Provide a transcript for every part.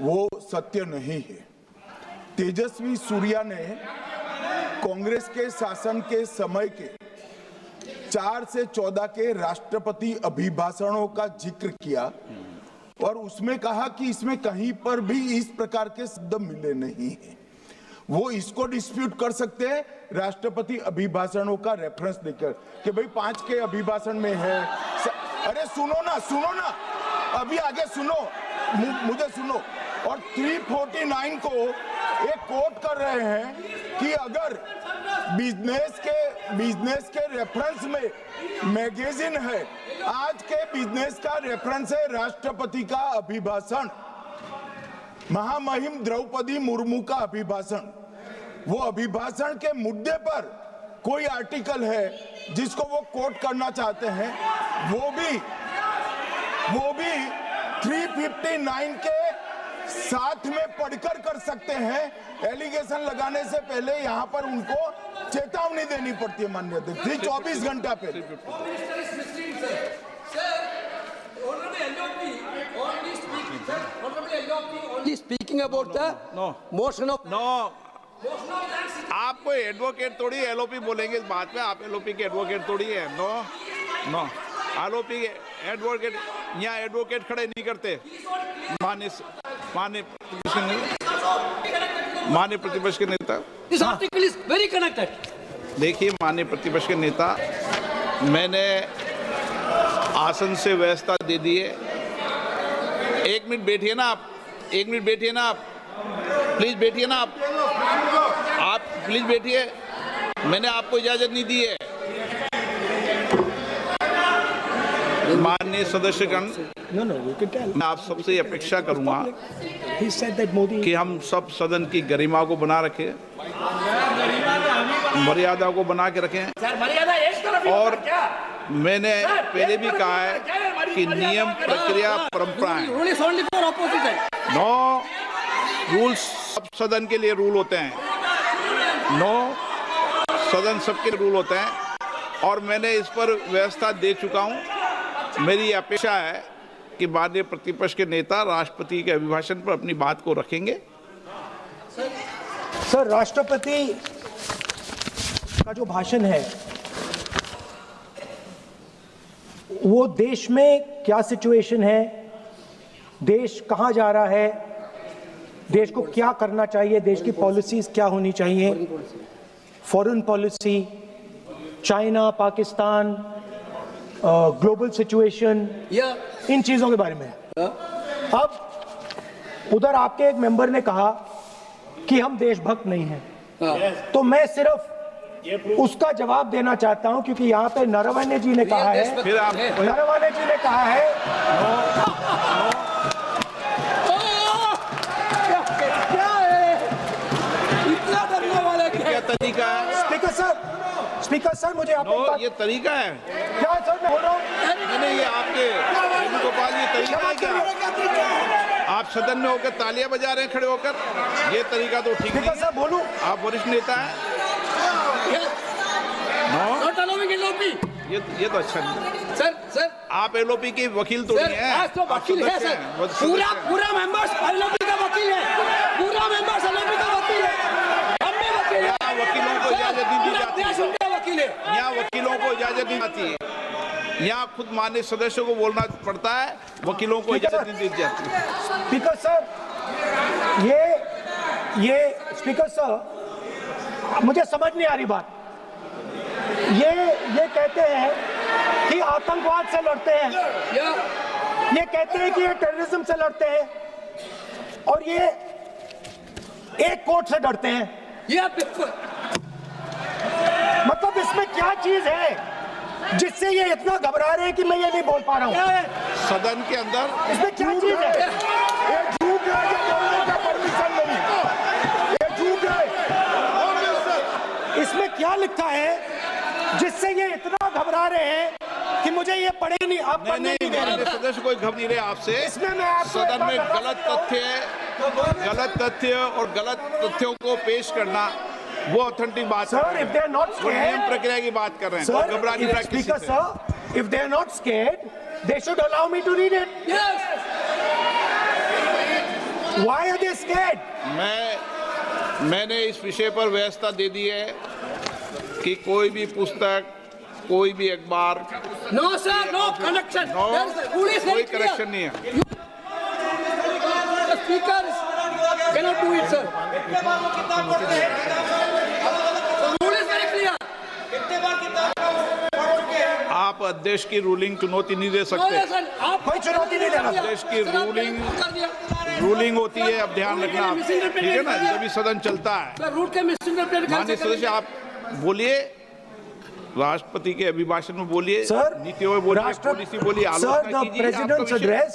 वो सत्य नहीं है। तेजस्वी सूर्या ने कांग्रेस के शासन के समय के 4 से 14 के राष्ट्रपति अभिभाषणों का जिक्र किया और उसमें कहा कि इसमें कहीं पर भी इस प्रकार के शब्द मिले नहीं हैं। वो इसको डिस्प्यूट कर सकते हैं राष्ट्रपति अभिभाषणों का रेफरेंस देकर कि भाई 5 के अभिभाषण में है। अरे सुनो ना, अभी आगे सुनो, मुझे सुनो। और 349 को एक कोट कर रहे हैं कि अगर बिजनेस के रेफरेंस में मैगजीन है, आज के बिजनेस का रेफरेंस है राष्ट्रपति का अभिभाषण, महामहिम द्रौपदी मुर्मू का अभिभाषण। वो अभिभाषण के मुद्दे पर कोई आर्टिकल है जिसको वो कोट करना चाहते हैं, वो भी 359 के साथ में पढ़कर कर सकते हैं। एलिगेशन लगाने से पहले यहाँ पर उनको चेतावनी देनी पड़ती है माननीय अध्यक्ष, 24 घंटा पहले। Speaking about the motion of आप कोई एडवोकेट थोड़ी एलओपी बोलेंगे इस बात में, आप एलओपी के एडवोकेट थोड़ी है। नो एलओपी के एडवोकेट यहाँ एडवोकेट खड़े नहीं करते। माननीय प्रतिपक्ष के नेता, This article is very connected. देखिए माननीय प्रतिपक्ष के नेता, मैंने आसन से व्यवस्था दे दी है। 1 मिनट बैठिए ना आप, 1 मिनट बैठिए ना आप, प्लीज बैठिए ना आप प्लीज बैठिए। मैंने आपको इजाजत नहीं दी है। माननीय सदस्यगण, मैं आप सबसे अपेक्षा करूंगा कि हम सब सदन की गरिमा को बना रखें, मर्यादा को बना के रखें। और मैंने पहले भी कहा है कि नियम, प्रक्रिया, परंपराएं, नो रूल्स सब सदन के लिए रूल होते हैं, नो सदन सबके रूल होते हैं। और मैंने इस पर व्यवस्था दे चुका हूं। मेरी अपेक्षा है कि माननीय प्रतिपक्ष के नेता राष्ट्रपति के अभिभाषण पर अपनी बात को रखेंगे। सर, राष्ट्रपति का जो भाषण है वो देश में क्या सिचुएशन है, देश कहां जा रहा है, देश को क्या करना चाहिए, देश की पॉलिसीज क्या होनी चाहिए, foreign policy, China, Pakistan, global situation, इन चीजों के बारे में। अब उधर आपके एक मेंबर ने कहा कि हम देशभक्त नहीं हैं, तो मैं सिर्फ उसका जवाब देना चाहता हूं क्योंकि यहाँ पे नरवणे जी ने कहा है, नरवणे जी ने कहा है इतना डरने वाला क्या तरीका है? स्पीकर सर मुझे ये तरीका है क्या सर, मैं हो रहा हूँ। नहीं, ये आपके वेणुगोपाल, ये तरीका है क्या? आप सदन में होकर तालियां बजा रहे हैं खड़े होकर, ये तरीका तो ठीक नहीं है। बोलूं, आप वरिष्ठ नेता हैं। ये तो अच्छा नहीं। सर आप एलओपी के वकील तो नहीं है, तो वकील है सर, पूरा मेंबर्स एलओपी का वकील है, पूरा मेंबर्स एलओपी का वकील है, हम भी वकील हैं। वकीलों को इजाजत नहीं दी जाती है, वकील है यहाँ वकीलों को इजाजत नहीं आती है, यहाँ खुद माननीय सदस्यों को बोलना पड़ता है, वकीलों को इजाजत नहीं दी जाती। स्पीकर सर, ये स्पीकर सर, मुझे समझ नहीं आ रही बात। ये कहते हैं कि आतंकवाद से लड़ते हैं, ये कहते हैं कि ये टेररिज्म से लड़ते हैं, और ये एक कोर्ट से डरते हैं। मतलब इसमें क्या चीज है जिससे ये इतना घबरा रहे हैं कि मैं ये नहीं बोल पा रहा हूँ? सदन के अंदर इसमें क्या चीज है? ये झूठ है, ये बोलने का परमिशन नहीं, ये झूठ है। इसमें क्या लिखा है जिससे ये इतना घबरा रहे हैं कि मुझे ये पढ़े नहीं, आप पढ़ने नहीं दे रहे। सदस्य कोई घबरा नहीं रहे आपसे। इसमें मैं आपको सदन में गलत तथ्य और गलत तथ्यों को पेश करना वो ऑथेंटिक बात sir, if they are not scared, नियम प्रक्रिया की बात कर रहे हैं। सर, घबराने की practice Speaker sir, if they are not scared, they should allow me to read it. Yes. Why are they scared? मैंने इस विषय पर व्यवस्था दे दी है कि कोई भी पुस्तक, कोई भी अखबार, No, sir, no connection. No, There is a rule is कोई very clear. करेक्शन नहीं है। The speaker cannot do it, sir. The rule is very clear. आप अध्यक्ष की रूलिंग चुनौती नहीं दे No, सकते। listen, आप कोई चुनौती नहीं देगा। देश की सर, आपने रूलिंग कर दिया। होती है, अब ध्यान रखना आप, ठीक है ना, जब भी सदन चलता है। सर, रूट के मिसइंटरप्रेट माननीय सदस्य आप बोलिए, राष्ट्रपति के अभिभाषण में बोलिए, Sir, नीतियों में बोलिए, पॉलिसी बोलिए, Sir, आलोचना the कीजिए। president's आपका विषय- address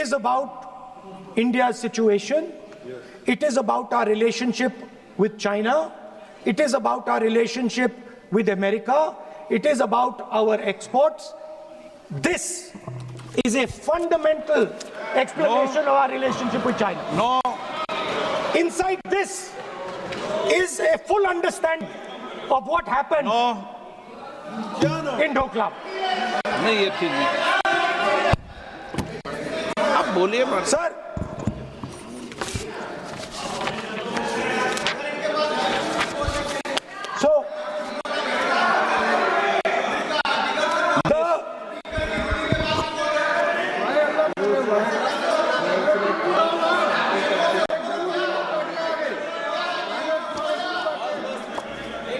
is about India's situation. It is about our relationship with China. It is about our relationship with America. It is about our exports. This is a fundamental explanation of our relationship with China. No, Inside this is a full understanding of what happened no, in Doklam. नहीं ये ठीक नहीं। आप बोलिए मत। Sir, so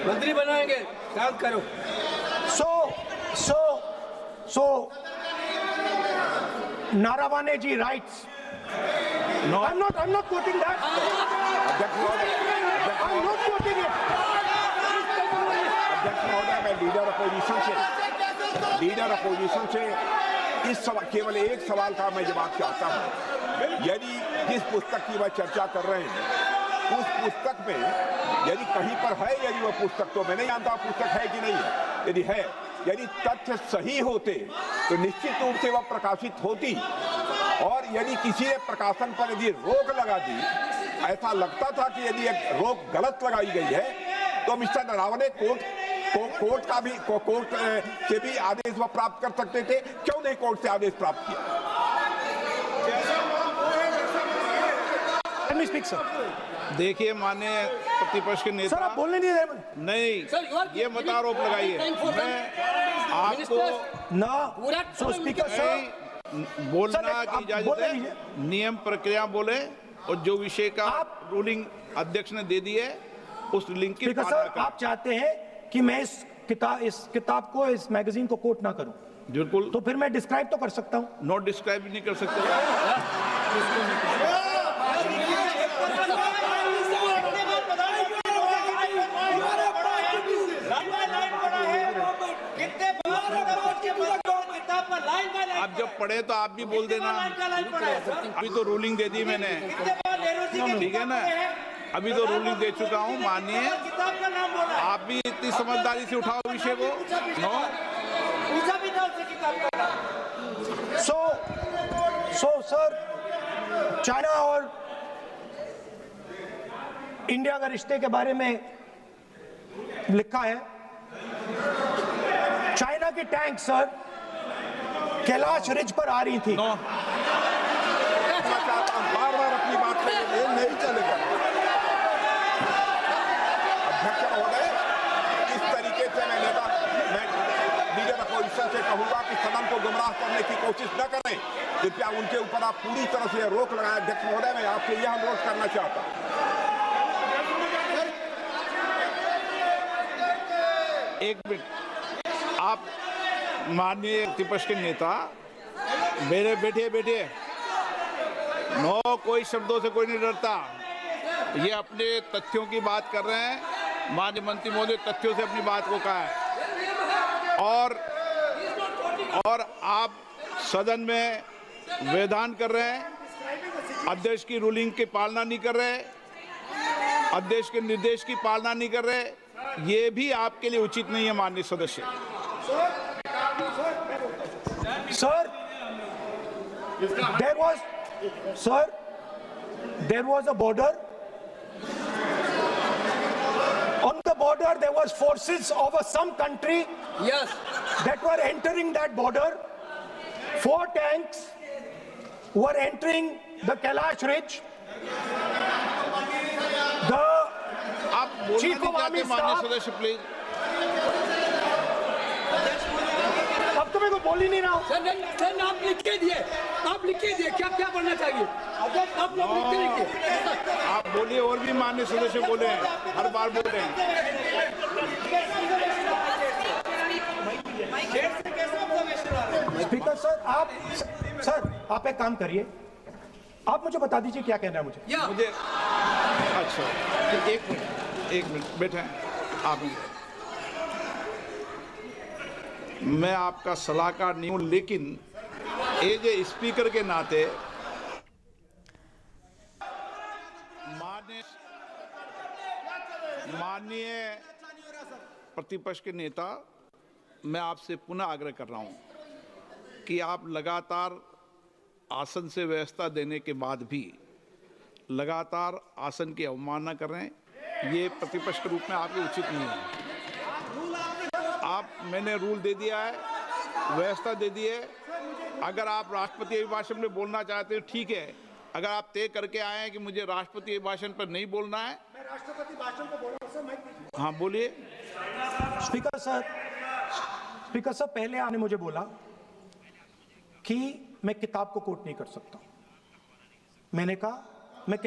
मंत्री बनाएंगे, शांत करो। So, Naravane ji writes. No. I'm not quoting that. I'm not quoting it. अध्यक्ष महोदय, मैं लीडर अपोजिशन से इस केवल एक सवाल का मैं जवाब चाहता हूं। यदि जिस पुस्तक की वह चर्चा कर रहे हैं उस पुस्तक में यदि कहीं पर है, यदि वह पुस्तक, तो मैं नहीं जानता पुस्तक है कि नहीं है, यदि है, यदि तथ्य सही होते तो निश्चित रूप से वह प्रकाशित होती, और यदि किसी ने प्रकाशन पर यदि रोक लगा दी, ऐसा लगता था कि यदि एक रोक गलत लगाई गई है, तो मिस्टर नरावने कोर्ट से भी आदेश वह प्राप्त कर सकते थे। क्यों नहीं कोर्ट से आदेश प्राप्त किया? Let me speak, sir. देखिए माननीय प्रतिपक्ष के Sir, नेता, आप बोलने नहीं दे रहे। नहीं, Sir, you are ये मत आरोप लगाइए। मैं आपको No. So, Speaker, sir. नहीं, बोलना Sir, की आप इजाजत बोलने है, दीजिए। नियम प्रक्रिया बोले, और जो विषय का रूलिंग अध्यक्ष ने दे दी है उस लिंक की Speaker, पालना sir, करें। आप चाहते हैं कि मैं इस किताब को, इस मैगजीन को कोट ना करूं, बिल्कुल, तो फिर मैं डिस्क्राइब तो कर सकता हूं। नोट डिस्क्राइब नहीं कर सकते। आप जब पढ़े तो आप भी बोल देना। अभी तो रूलिंग दे दी मैंने, ठीक है ना, अभी तो रूलिंग दे चुका हूँ। मानिए, आप भी इतनी समझदारी से उठाओ विषय को। नो, So, sir, चाइना और इंडिया का रिश्ते के बारे में लिखा है, चाइना की टैंक सर कैलाश रिज पर आ रही थी। नो, बार-बार अपनी बात पे ये नहीं चलेगा। अध्यक्ष महोदय, इस तरीके से मैं लीडर अपोजिशन से कहूंगा कि सदन को गुमराह करने की कोशिश न करें। कृपया उनके ऊपर आप पूरी तरह से रोक लगाएं। अध्यक्ष महोदय, मैं आपसे यह अनुरोध करना चाहता हूं। एक मिनट, आप माननीय प्रतिपक्ष के नेता, मेरे बैठिए। नो, कोई शब्दों से कोई नहीं डरता। ये अपने तथ्यों की बात कर रहे हैं। माननीय मंत्री महोदय तथ्यों से अपनी बात को कहा है, और आप सदन में वेदान कर रहे हैं, अध्यक्ष की रूलिंग की पालना नहीं कर रहे, अध्यक्ष के निर्देश की पालना नहीं कर रहे। ये भी आपके लिए उचित नहीं है माननीय सदस्य। Sir, there was a border. On the border, there was forces of some country Yes. that were entering that border. 4 tanks were entering the Kailash Ridge. आप बोलना Chief नहीं of चाहते Army माननीय Staff। सदस्य, प्लीज। अब तो मैं कोई बोल ही नहीं रहा हूं। सर आप लिख के दिए, आप लिख के दिए क्या क्या बनना चाहिए, आप लोग लिख के लिखिए। आप बोलिए, और भी माननीय सदस्य बोले हैं, हर बार बोल रहे हैं। स्पीकर सर आप एक काम करिए, आप मुझे बता दीजिए क्या कहना है मुझे। मुझे अच्छा, एक मिनट बैठे आप। मैं आपका सलाहकार नहीं हूं, लेकिन एज ए स्पीकर के नाते माननीय प्रतिपक्ष के नेता, मैं आपसे पुनः आग्रह कर रहा हूं कि आप लगातार आसन से व्यवस्था देने के बाद भी लगातार आसन की अवमानना कर रहे हैं। ये प्रतिपक्ष के रूप में आपके उचित नहीं है। मैंने रूल दे दिया है, व्यवस्था दे दी है। अगर आप राष्ट्रपति अभिभाषण में बोलना चाहते हैं ठीक है, अगर आप तय करके आए हैं कि मुझे राष्ट्रपति अभिभाषण पर नहीं बोलना है। मैं राष्ट्रपति भाषण को बोल रहा हूं सर। हाँ बोलिए। स्पीकर सर पहले आपने मुझे बोला कि मैं किताब को कोट नहीं कर सकता। मैंने कहा मैं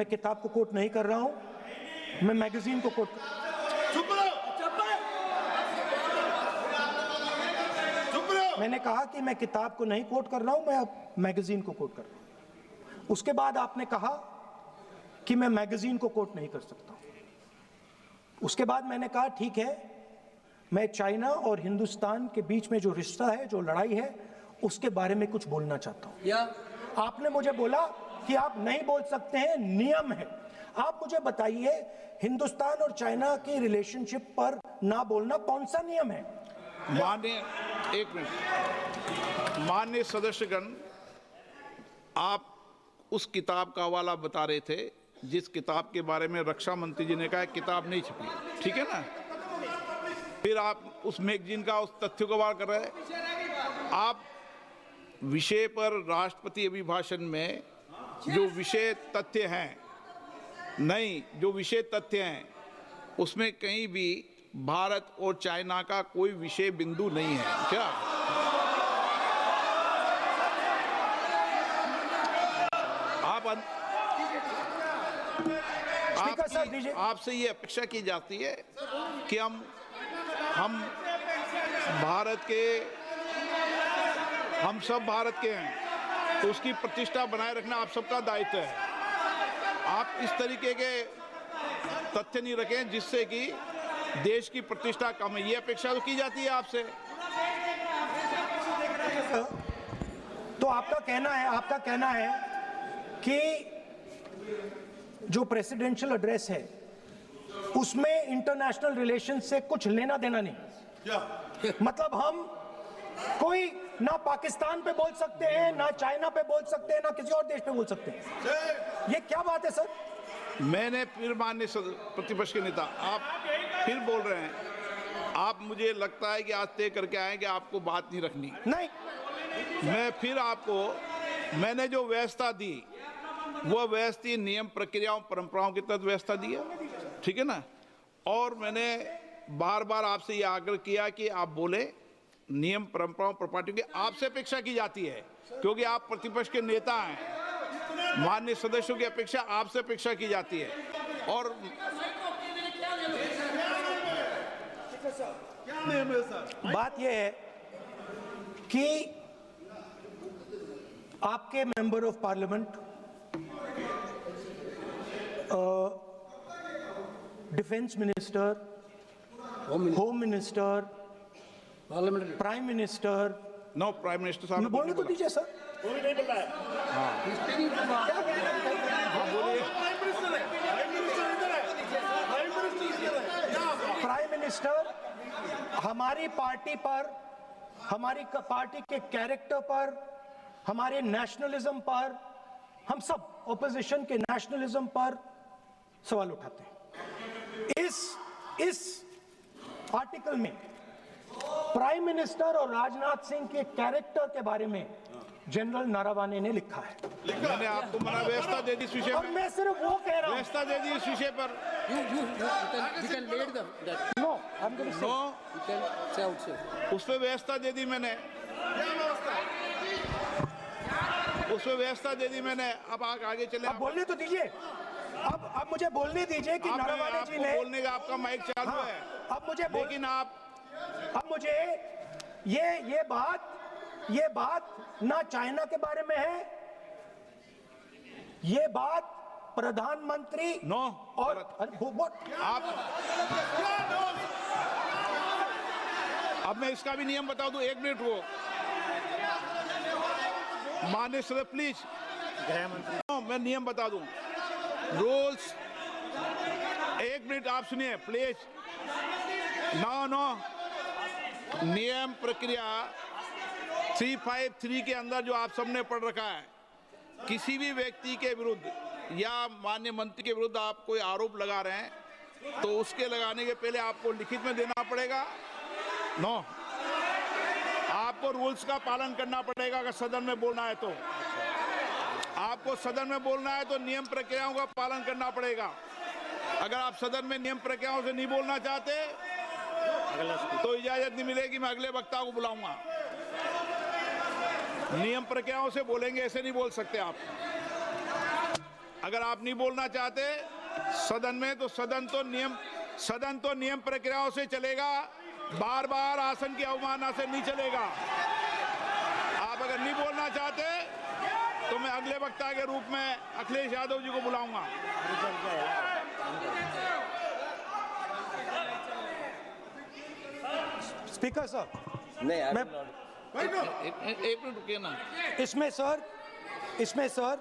किताब को कोट नहीं कर रहा हूं, मैं मैगजीन को कोट मैंने कहा कि मैं किताब को नहीं कोट कर रहा हूं, मैं अब मैगजीन को कोट कर रहा हूं। उसके बाद आपने कहा कि मैं मैगजीन को कोट नहीं कर सकता। उसके बाद मैंने कहा ठीक है, मैं चाइना और हिंदुस्तान के बीच में जो रिश्ता है, जो लड़ाई है, उसके बारे में कुछ बोलना चाहता हूं। आपने मुझे बोला कि आप नहीं बोल सकते हैं, नियम है। आप मुझे बताइए, हिंदुस्तान और चाइना की रिलेशनशिप पर ना बोलना कौन सा नियम है? एक मिनट, माननीय सदस्यगण, आप उस किताब का हवाला बता रहे थे जिस किताब के बारे में रक्षा मंत्री जी ने कहा किताब नहीं छपी, ठीक है ना? फिर आप उस मैगजीन का उस तथ्य को वार कर रहे हैं। आप विषय पर राष्ट्रपति अभिभाषण में जो विषय तथ्य हैं, नहीं, जो विषय तथ्य हैं उसमें कहीं भी भारत और चाइना का कोई विषय बिंदु नहीं है क्या? आपसे ये अपेक्षा की जाती है कि हम भारत के, हम सब भारत के हैं, तो उसकी प्रतिष्ठा बनाए रखना आप सबका दायित्व है। आप इस तरीके के तथ्य नहीं रखें जिससे कि देश की प्रतिष्ठा कम है, ये अपेक्षा तो की जाती है आपसे। तो आपका कहना है कि जो प्रेसिडेंशियल एड्रेस है उसमें इंटरनेशनल रिलेशन से कुछ लेना देना नहीं। मतलब हम कोई ना पाकिस्तान पे बोल सकते हैं, ना चाइना पे बोल सकते हैं, ना किसी और देश पे बोल सकते हैं। ये क्या बात है सर? मैंने फिर माननीय प्रतिपक्ष के नेता, आप फिर बोल रहे हैं। आप, मुझे लगता है कि आज तय करके आए कि आपको बात नहीं रखनी। नहीं, मैं फिर आपको, मैंने जो व्यवस्था दी वो व्यवस्था नियम, प्रक्रियाओं, परंपराओं के तहत व्यवस्था दी है, ठीक है ना? और मैंने बार बार आपसे ये आग्रह किया कि आप बोले, नियम, परंपराओं, प्रॉपर्टी की आपसे अपेक्षा की जाती है क्योंकि आप प्रतिपक्ष के नेता हैं। माननीय सदस्यों की अपेक्षा आपसे अपेक्षा की जाती है। और बात यह है कि आपके member of parliament, defence minister, home minister, prime minister, no, prime minister साहब बोलने तो दीजिए सर। प्राइम मिनिस्टर हमारी पार्टी पर, हमारी पार्टी के कैरेक्टर पर, हमारे नेशनलिज्म पर, हम सब ऑपोजिशन के नेशनलिज्म पर सवाल उठाते हैं। इस आर्टिकल में प्राइम मिनिस्टर और राजनाथ सिंह के कैरेक्टर के बारे में जनरल नारावाने ने लिखा है। मैंने आपको मना व्यवस्था दे दी इस विषय और में, मैं सिर्फ वो कह रहा हूँ। व्यवस्था दे दी इस विषय पर। You can lead them. That no, I am going to no, you can say outside. उस पर व्यवस्था दे दी मैंने, उस पर व्यवस्था दे दी मैंने। अब आगे चले। अब बोलने तो दीजिए। अब मुझे बोलने दीजिए कि नरवणे जी ने, बोलने का आपका माइक चालू हाँ, है। अब मुझे लेकिन अब मुझे ये बात ना चाइना के बारे में है, ये बात प्रधानमंत्री नो और आप, अब मैं इसका भी नियम बता दूं, 1 मिनट वो मान्य सदस्य प्लीज, मैं नियम बता दूं, रूल्स। 1 मिनट आप सुनिए प्लीज। नो, नियम प्रक्रिया 353 के अंदर जो आप सबने पढ़ रखा है, किसी भी व्यक्ति के विरुद्ध या माननीय मंत्री के विरुद्ध आप कोई आरोप लगा रहे हैं तो उसके लगाने के पहले आपको लिखित में देना पड़ेगा। नो, आपको रूल्स का पालन करना पड़ेगा। अगर सदन में बोलना है तो आपको सदन में बोलना है तो नियम प्रक्रियाओं का पालन करना पड़ेगा। अगर आप सदन में नियम प्रक्रियाओं से नहीं बोलना चाहते तो इजाजत नहीं मिलेगी, मैं अगले वक्ता को बुलाऊंगा। नियम प्रक्रियाओं से बोलेंगे, ऐसे नहीं बोल सकते आप। अगर आप नहीं बोलना चाहते सदन में तो सदन तो नियम प्रक्रियाओं से चलेगा, बार बार आसन की अवमानना से नहीं चलेगा। आप अगर नहीं बोलना चाहते तो मैं अगले वक्ता के रूप में अखिलेश यादव जी को बुलाऊंगा। स्पीकर सर, मैं एक मिनट रुकिए ना। इसमें सर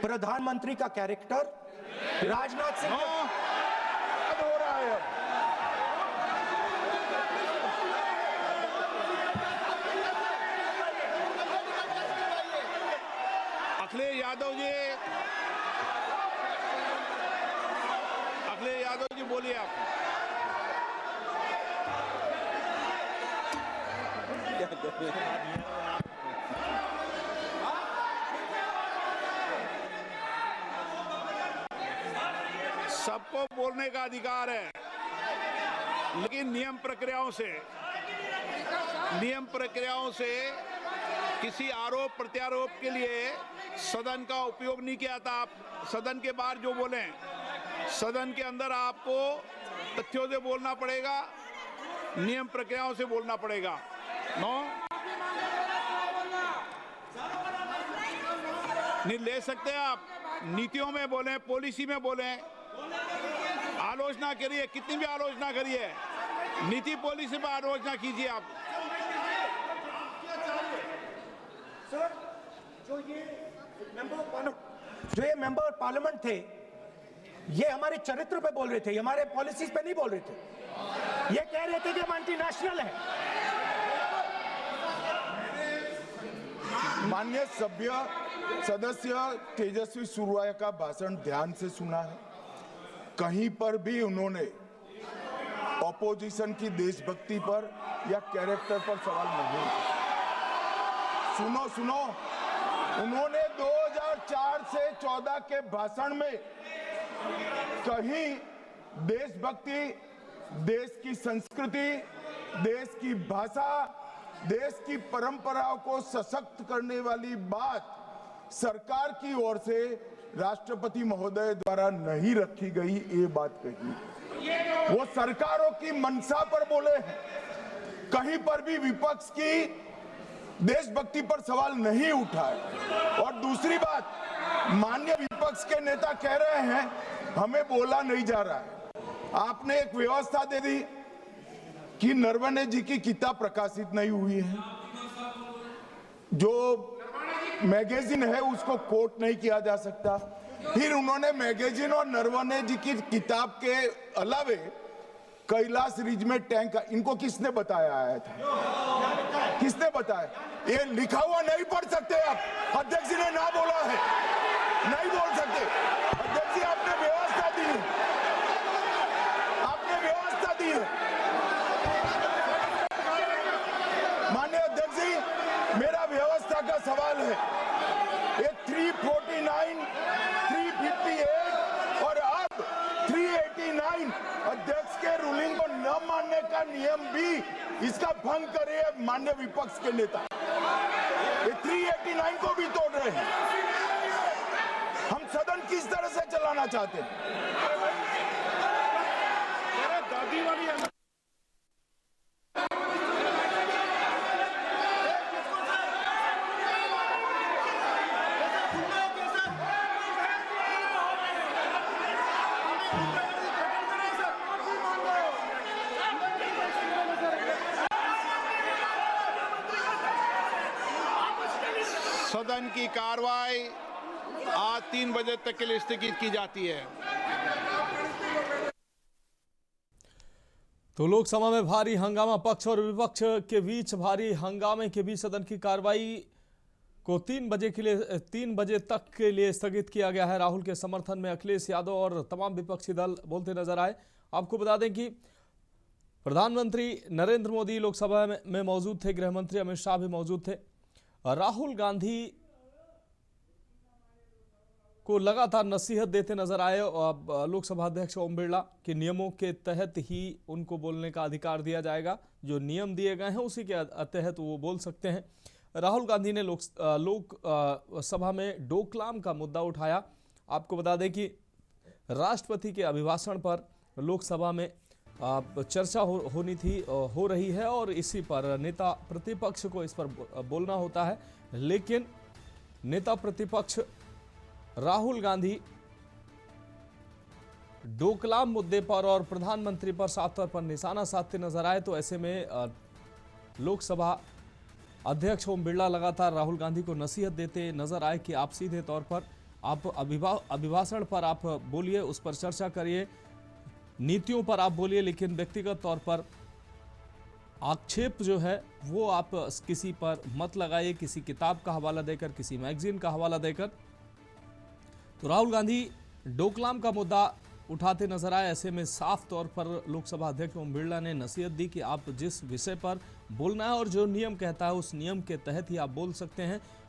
प्रधानमंत्री का कैरेक्टर राजनाथ सिंह हो रहा है। अखिलेश यादव जी बोलिए आप। सबको बोलने का अधिकार है, लेकिन नियम प्रक्रियाओं से किसी आरोप प्रत्यारोप के लिए सदन का उपयोग नहीं किया था। आप सदन के बाहर जो बोलें, सदन के अंदर आपको तथ्यों से बोलना पड़ेगा, नियम प्रक्रियाओं से बोलना पड़ेगा। नो, नहीं ले सकते आप। नीतियों में बोलें, पॉलिसी में बोलें, आलोचना करिए, कितनी भी आलोचना करिए, नीति पॉलिसी पर आलोचना कीजिए आप। सर, जो ये मेंबर पार्लियामेंट थे, ये हमारे चरित्र पे बोल रहे थे, हमारे पॉलिसीज पे नहीं बोल रहे थे। ये कह रहे थे कि हम एंटी नेशनल है। माननीय सदस्य तेजस्वी सूर्या का भाषण ध्यान से सुना है। कहीं पर भी उन्होंने ऑपोजिशन की देशभक्ति पर या कैरेक्टर पर सवाल नहीं। सुनो, उन्होंने 2004 से 14 के भाषण में कहीं देशभक्ति, देश की संस्कृति, देश की भाषा, देश की परंपराओं को सशक्त करने वाली बात सरकार की ओर से राष्ट्रपति महोदय द्वारा नहीं रखी गई, ये बात कही। वो सरकारों की मंशा पर बोले हैं। कहीं पर भी विपक्ष की देशभक्ति पर सवाल नहीं उठा है। और दूसरी बात, माननीय विपक्ष के नेता कह रहे हैं हमें बोला नहीं जा रहा है। आपने एक व्यवस्था दे दी कि नरवणे जी की किताब प्रकाशित नहीं हुई है, जो मैगजीन है उसको कोट नहीं किया जा सकता। फिर उन्होंने मैगजीन और नरवणे जी की किताब के अलावे कैलाश रिज में टैंक, इनको किसने बताया आया था? किसने बताया? ये लिखा हुआ नहीं पढ़ सकते आप। अध्यक्ष जी ने ना बोला है, नहीं बोल सकते। अध्यक्ष जी आपने व्यवस्था दी है, आपने व्यवस्था दी है। माननीय अध्यक्ष जी, मेरा व्यवस्था का सवाल है। न मानने का नियम भी इसका भंग करे माननीय विपक्ष के नेता। ये 389 को भी तोड़ रहे हैं। हम सदन किस तरह से चलाना चाहते हैं? सदन की कार्रवाई आज 3 बजे तक के लिए स्थगित की जाती है। तो लोकसभा में भारी हंगामा, पक्ष और विपक्ष के बीच भारी हंगामे के बीच सदन की कार्रवाई को 3 बजे तक के लिए स्थगित किया गया है। राहुल के समर्थन में अखिलेश यादव और तमाम विपक्षी दल बोलते नजर आए। आपको बता दें कि प्रधानमंत्री नरेंद्र मोदी लोकसभा में मौजूद थे, गृह मंत्री अमित शाह भी मौजूद थे। राहुल गांधी को लगातार नसीहत देते नजर आए लोकसभा अध्यक्ष ओम बिरला के नियमों के तहत ही उनको बोलने का अधिकार दिया जाएगा। जो नियम दिए गए हैं उसी के तहत वो बोल सकते हैं। राहुल गांधी ने लोकसभा में डोकलाम का मुद्दा उठाया। आपको बता दें कि राष्ट्रपति के अभिभाषण पर लोकसभा में चर्चा होनी थी, हो रही है और इसी पर नेता प्रतिपक्ष को इस पर बोलना होता है। लेकिन नेता प्रतिपक्ष राहुल गांधी डोकलाम मुद्दे पर और प्रधानमंत्री पर साफ तौर पर निशाना साधते नजर आए। तो ऐसे में लोकसभा अध्यक्ष ओम बिरला लगातार राहुल गांधी को नसीहत देते नजर आए कि आप सीधे तौर पर आप अभिभाषण पर आप बोलिए, उस पर चर्चा करिए, नीतियों पर आप बोलिए, लेकिन व्यक्तिगत तौर पर आक्षेप जो है वो आप किसी पर मत लगाइए, किसी किताब का हवाला देकर, किसी मैगजीन का हवाला देकर। तो राहुल गांधी डोकलाम का मुद्दा उठाते नजर आए। ऐसे में साफ तौर पर लोकसभा अध्यक्ष ओम बिरला ने नसीहत दी कि आप जिस विषय पर बोलना है और जो नियम कहता है उस नियम के तहत ही आप बोल सकते हैं।